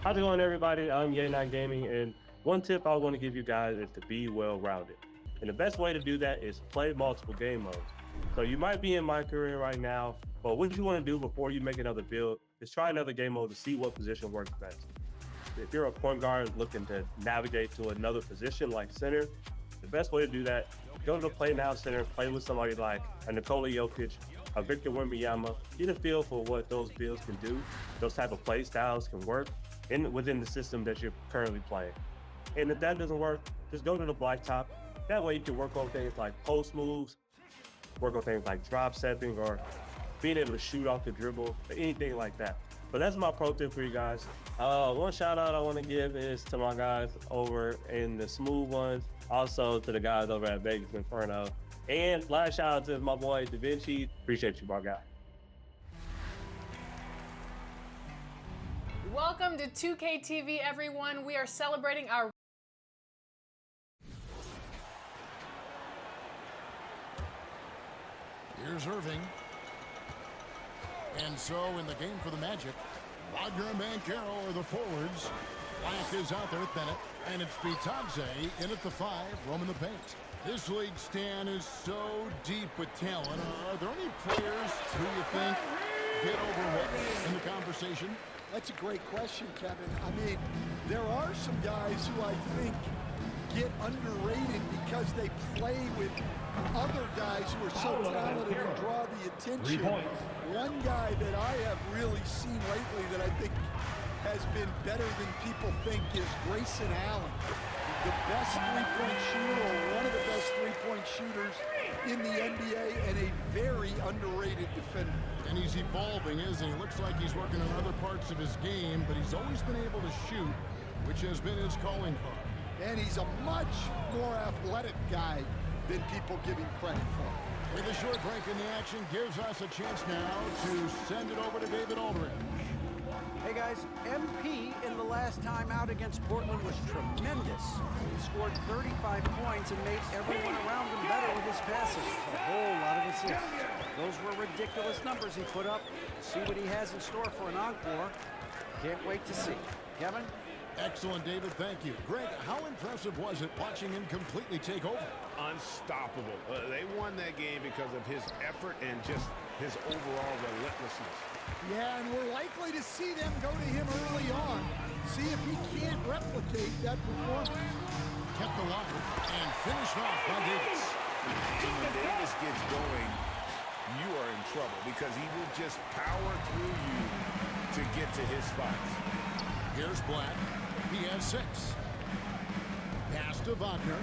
How's it going, everybody? I'm Yay9 Gaming, and one tip I want to give you guys is to be well-rounded. And the best way to do that is play multiple game modes. So you might be in my career right now, but what you want to do before you make another build is try another game mode to see what position works best. If you're a point guard looking to navigate to another position like center, the best way to do that, go to the play now center, play with somebody like a Nikola Jokic, a Victor Wembanyama, get a feel for what those builds can do, those type of play styles can work within the system that you're currently playing. And if that doesn't work, just go to the blacktop. That way you can work on things like post moves, work on things like drop stepping, or being able to shoot off the dribble, or anything like that. But that's my pro tip for you guys. One shout out I want to give is to my guys over in the smooth ones, also to the guys over at Vegas Inferno. And last shout out to my boy Da Vinci. Appreciate you, my guy. Welcome to 2K TV, everyone. We are celebrating our Here's Irving. And so in the game for the Magic, Wagner and Banchero are the forwards. Black is out there with Bennett. And it's Bitadze in at the 5, roaming the paint. This league, Stan, is so deep with talent. Are there any players who you think get overlooked in the conversation? That's a great question, Kevin. I mean, there are some guys who I think get underrated because they play with other guys who are so talented and draw the attention. One guy that I have really seen lately that I think has been better than people think is Grayson Allen. The best three-point shooter, or one of the best three-point shooters in the NBA, and a very underrated defender. And he's evolving, isn't he? Looks like he's working on other parts of his game, but he's always been able to shoot, which has been his calling card. And he's a much more athletic guy than people give him credit for. With a short break in the action, gives us a chance now to send it over to David Aldridge. Hey guys, MP in the last time out against Portland was tremendous. He scored 35 points and made everyone around him better with his passes. A whole lot of assists. Those were ridiculous numbers he put up. See what he has in store for an encore. Can't wait to see. Kevin? Excellent, David. Thank you. Greg, how impressive was it watching him completely take over? Unstoppable. They won that game because of his effort and just his overall relentlessness. Yeah, and we're likely to see them go to him early on. See if he can't replicate that performance. Kept alive and finished off by Davis. And when Davis gets going, you are in trouble because he will just power through you to get to his spots. Here's Black. He has 6. Pass to Wagner.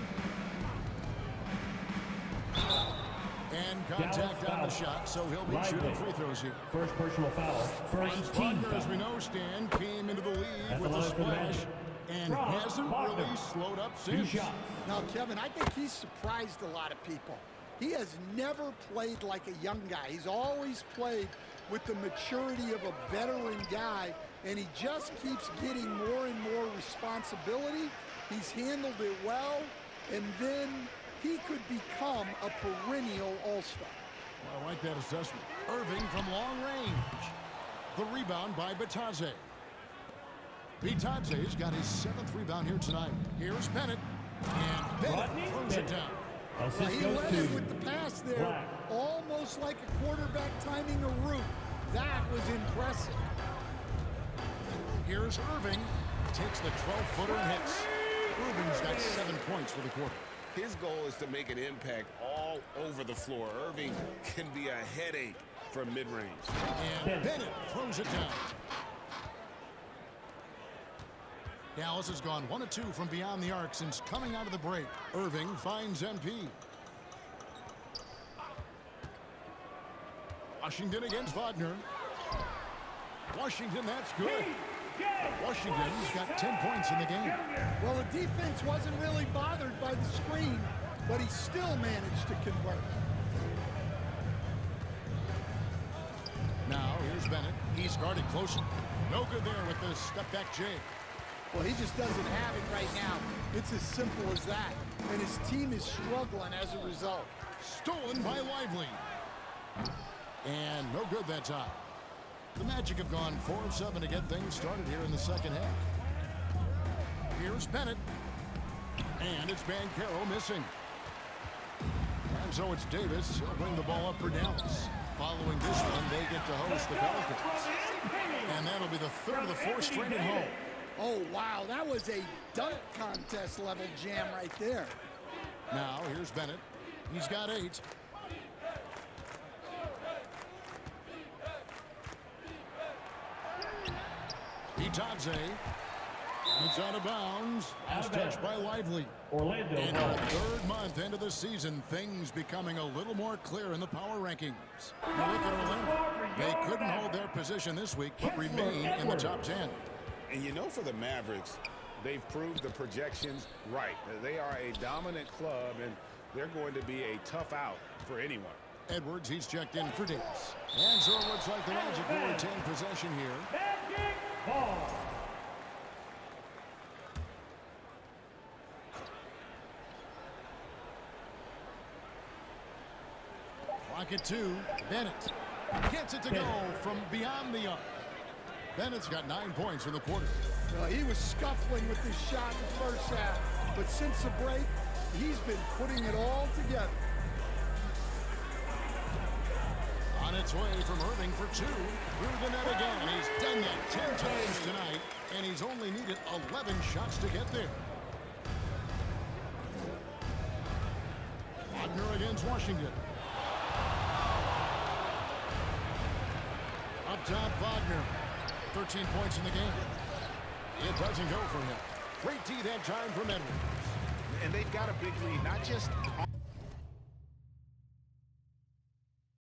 And contact on the shot, so he'll be shooting free throws here. First personal foul. First team Wagner, foul. as we know, Stan, came into the league with a splash and hasn't really slowed up since. Now, Kevin, I think he's surprised a lot of people. He has never played like a young guy. He's always played with the maturity of a veteran guy, and he just keeps getting more and more responsibility. He's handled it well, and then he could become a perennial all-star. Well, I like that assessment. Irving from long range. The rebound by Bitadze. Bitadze's got his 7th rebound here tonight. Here's Bennett. And Bennett throws it down. Well, he led it with the pass there, almost like a quarterback timing a route. That was impressive. Here's Irving. Takes the 12-footer and hits. Irving's got 7 points for the quarter. His goal is to make an impact all over the floor. Irving can be a headache from mid-range. And Bennett throws it down. Dallas has gone 1 of 2 from beyond the arc since coming out of the break. Irving finds MP. Washington against Wagner. Washington, that's good. Washington's got 10 points in the game. Well, the defense wasn't really bothered by the screen, but he still managed to convert. Now, here's Bennett. He's guarded closer. No good there with the step-back J. Well, he just doesn't have it right now. It's as simple as that. And his team is struggling as a result. Stolen by Lively. And no good that time. The Magic have gone 4 of 7 to get things started here in the second half. Here's Bennett. And it's Banchero missing. And so it's Davis. He'll bring the ball up for Dallas. Following this one, they get to host the Pelicans. And that'll be the third of the fourth straight at home. Oh, wow, that was a dunk contest level jam right there. Now, here's Bennett. He's got 8. Itadze. It's out of bounds. It's touched by Lively. Orlando. In our third month into the season, things becoming a little more clear in the power rankings. You look at Orlando. They couldn't hold their position this week, but remain in the top 10. And you know, for the Mavericks, they've proved the projections right. They are a dominant club, and they're going to be a tough out for anyone. Edwards, he's checked in for Davis. And so it looks like the Magic will retain possession here. Magic ball. Clock at 2. Bennett gets it to go from beyond the arc. Bennett's got 9 points in the quarter. He was scuffling with this shot in the first half, but since the break, he's been putting it all together. On its way from Irving for 2. Through the net again. He's done that 10 times tonight, and he's only needed 11 shots to get there. Wagner against Washington. Up top, Wagner. 13 points in the game. It doesn't go for him. Great D that time from Edwards. And they've got a big lead, not just on